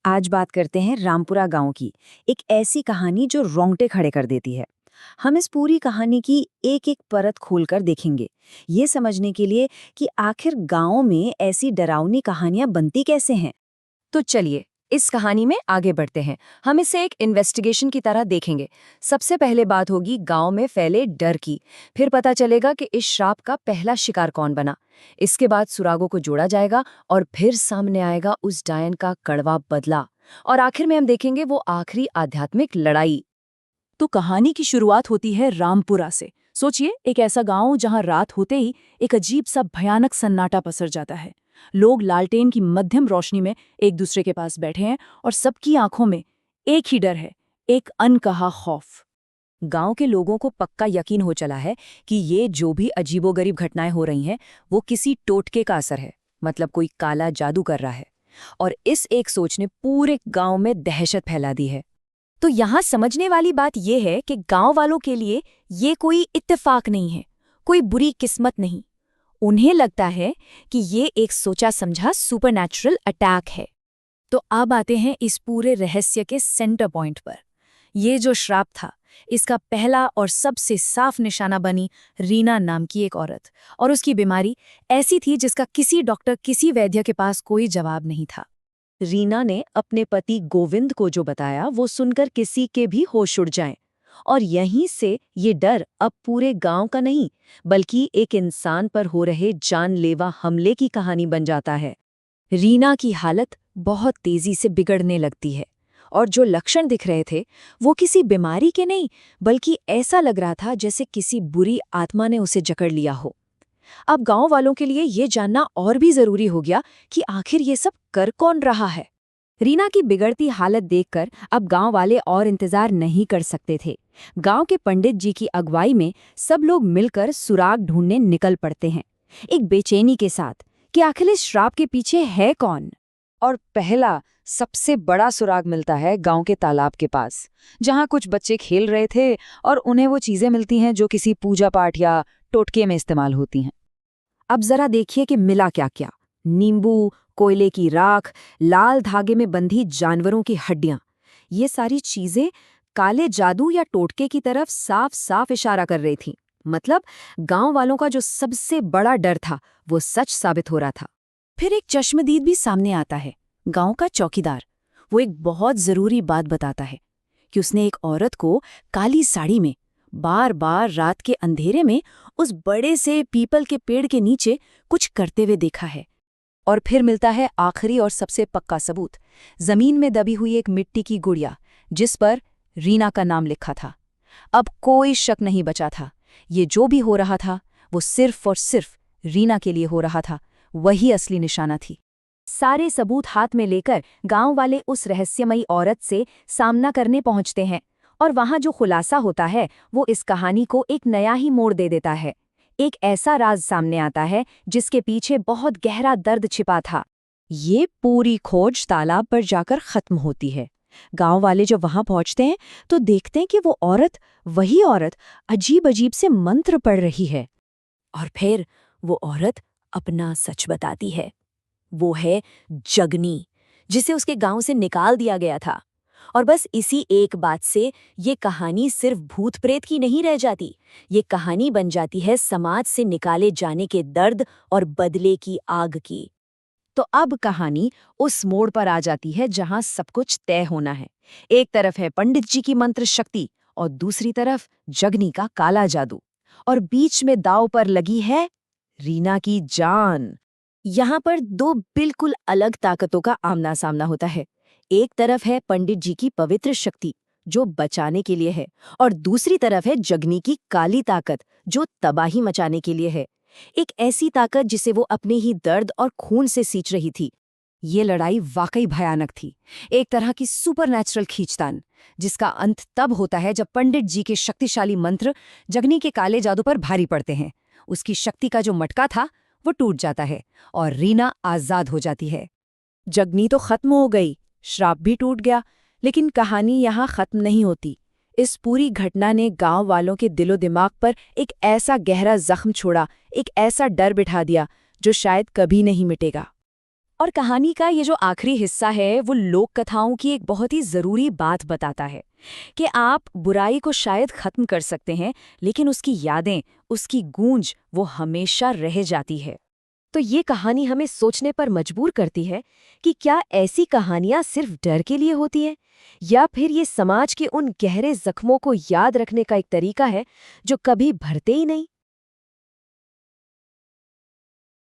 आज बात करते हैं रामपुरा गांव की। एक ऐसी कहानी जो रोंगटे खड़े कर देती है। हम इस पूरी कहानी की एक एक परत खोलकर देखेंगे, ये समझने के लिए कि आखिर गांव में ऐसी डरावनी कहानियां बनती कैसे हैं। तो चलिए इस कहानी में आगे बढ़ते हैं। हम इसे एक इन्वेस्टिगेशन की तरह देखेंगे। सबसे पहले बात होगी गांव में फैले डर की। फिर पता चलेगा कि इस श्राप का पहला शिकार कौन बना। इसके बाद सुरागों को जोड़ा जाएगा और फिर सामने आएगा उस डायन का कड़वा बदला। और आखिर में हम देखेंगे वो आखिरी आध्यात्मिक लड़ाई। तो कहानी की शुरुआत होती है रामपुरा से। सोचिए, एक ऐसा गांव जहां रात होते ही एक अजीब सा भयानक सन्नाटा पसर जाता है। लोग लालटेन की मध्यम रोशनी में एक दूसरे के पास बैठे हैं और सबकी आंखों में एक ही डर है, एक अनकहा खौफ। गांव के लोगों को पक्का यकीन हो चला है कि ये जो भी अजीबोगरीब घटनाएं हो रही हैं वो किसी टोटके का असर है, मतलब कोई काला जादू कर रहा है। और इस एक सोच ने पूरे गांव में दहशत फैला दी है। तो यहाँ समझने वाली बात यह है कि गांव वालों के लिए ये कोई इत्तेफाक नहीं है, कोई बुरी किस्मत नहीं। उन्हें लगता है कि ये एक सोचा समझा सुपरनैचुरल अटैक है। तो अब आते हैं इस पूरे रहस्य के सेंटर पॉइंट पर। ये जो श्राप था, इसका पहला और सबसे साफ निशाना बनी रीना नाम की एक औरत। और उसकी बीमारी ऐसी थी जिसका किसी डॉक्टर, किसी वैद्य के पास कोई जवाब नहीं था। रीना ने अपने पति गोविंद को जो बताया वो सुनकर किसी के भी होश उड़ जाएं। और यहीं से ये डर अब पूरे गांव का नहीं, बल्कि एक इंसान पर हो रहे जानलेवा हमले की कहानी बन जाता है। रीना की हालत बहुत तेजी से बिगड़ने लगती है और जो लक्षण दिख रहे थे वो किसी बीमारी के नहीं, बल्कि ऐसा लग रहा था जैसे किसी बुरी आत्मा ने उसे जकड़ लिया हो। अब गांव वालों के लिए ये जानना और भी जरूरी हो गया कि आखिर ये सब कर कौन रहा है। रीना की बिगड़ती हालत देखकर अब गांव वाले और इंतजार नहीं कर सकते थे। गांव के पंडित जी की अगुवाई में सब लोग मिलकर सुराग ढूंढने निकल पड़ते हैं, एक बेचैनी के साथ कि आखिर इस श्राप के पीछे है कौन। और पहला सबसे बड़ा सुराग मिलता है गांव के तालाब के पास, जहां कुछ बच्चे खेल रहे थे और उन्हें वो चीजें मिलती हैं जो किसी पूजा पाठ या टोटके में इस्तेमाल होती हैं। अब जरा देखिए कि मिला क्या क्या। नींबू, कोयले की राख, लाल धागे में बंधी जानवरों की हड्डियां, ये सारी चीजें काले जादू या टोटके की तरफ साफ साफ इशारा कर रही थीं। मतलब गांव वालों का जो सबसे बड़ा डर था वो सच साबित हो रहा था। फिर एक चश्मदीद भी सामने आता है, गांव का चौकीदार। वो एक बहुत जरूरी बात बताता है कि उसने एक औरत को काली साड़ी में बार बार रात के अंधेरे में उस बड़े से पीपल के पेड़ के नीचे कुछ करते हुए देखा है। और फिर मिलता है आखिरी और सबसे पक्का सबूत, जमीन में दबी हुई एक मिट्टी की गुड़िया जिस पर रीना का नाम लिखा था। अब कोई शक नहीं बचा था, ये जो भी हो रहा था वो सिर्फ और सिर्फ रीना के लिए हो रहा था, वही असली निशाना थी। सारे सबूत हाथ में लेकर गांव वाले उस रहस्यमयी औरत से सामना करने पहुंचते हैं और वहां जो खुलासा होता है वो इस कहानी को एक नया ही मोड़ दे देता है। एक ऐसा राज सामने आता है जिसके पीछे बहुत गहरा दर्द छिपा था। ये पूरी खोज तालाब पर जाकर खत्म होती है। गांव वाले जब वहां पहुंचते हैं तो देखते हैं कि वो औरत, वही औरत, अजीब अजीब से मंत्र पढ़ रही है। और फिर वो औरत अपना सच बताती है। वो है जगनी, जिसे उसके गांव से निकाल दिया गया था। और बस इसी एक बात से ये कहानी सिर्फ भूत प्रेत की नहीं रह जाती, ये कहानी बन जाती है समाज से निकाले जाने के दर्द और बदले की आग की। तो अब कहानी उस मोड़ पर आ जाती है जहां सब कुछ तय होना है। एक तरफ है पंडित जी की मंत्र शक्ति और दूसरी तरफ जगनी का काला जादू, और बीच में दांव पर लगी है रीना की जान। यहाँ पर दो बिल्कुल अलग ताकतों का आमना सामना होता है। एक तरफ है पंडित जी की पवित्र शक्ति जो बचाने के लिए है, और दूसरी तरफ है जगनी की काली ताकत जो तबाही मचाने के लिए है। एक ऐसी ताकत जिसे वो अपने ही दर्द और खून से सींच रही थी। ये लड़ाई वाकई भयानक थी, एक तरह की सुपरनैचुरल खींचतान, जिसका अंत तब होता है जब पंडित जी के शक्तिशाली मंत्र जगनी के काले जादू पर भारी पड़ते हैं। उसकी शक्ति का जो मटका था वो टूट जाता है और रीना आजाद हो जाती है। जगनी तो खत्म हो गई, श्राप भी टूट गया, लेकिन कहानी यहाँ खत्म नहीं होती। इस पूरी घटना ने गांव वालों के दिलो दिमाग पर एक ऐसा गहरा जख्म छोड़ा, एक ऐसा डर बिठा दिया जो शायद कभी नहीं मिटेगा। और कहानी का ये जो आखिरी हिस्सा है वो लोक कथाओं की एक बहुत ही ज़रूरी बात बताता है कि आप बुराई को शायद ख़त्म कर सकते हैं, लेकिन उसकी यादें, उसकी गूंज वो हमेशा रह जाती है। तो ये कहानी हमें सोचने पर मजबूर करती है कि क्या ऐसी कहानियां सिर्फ डर के लिए होती हैं, या फिर ये समाज के उन गहरे जख्मों को याद रखने का एक तरीका है जो कभी भरते ही नहीं।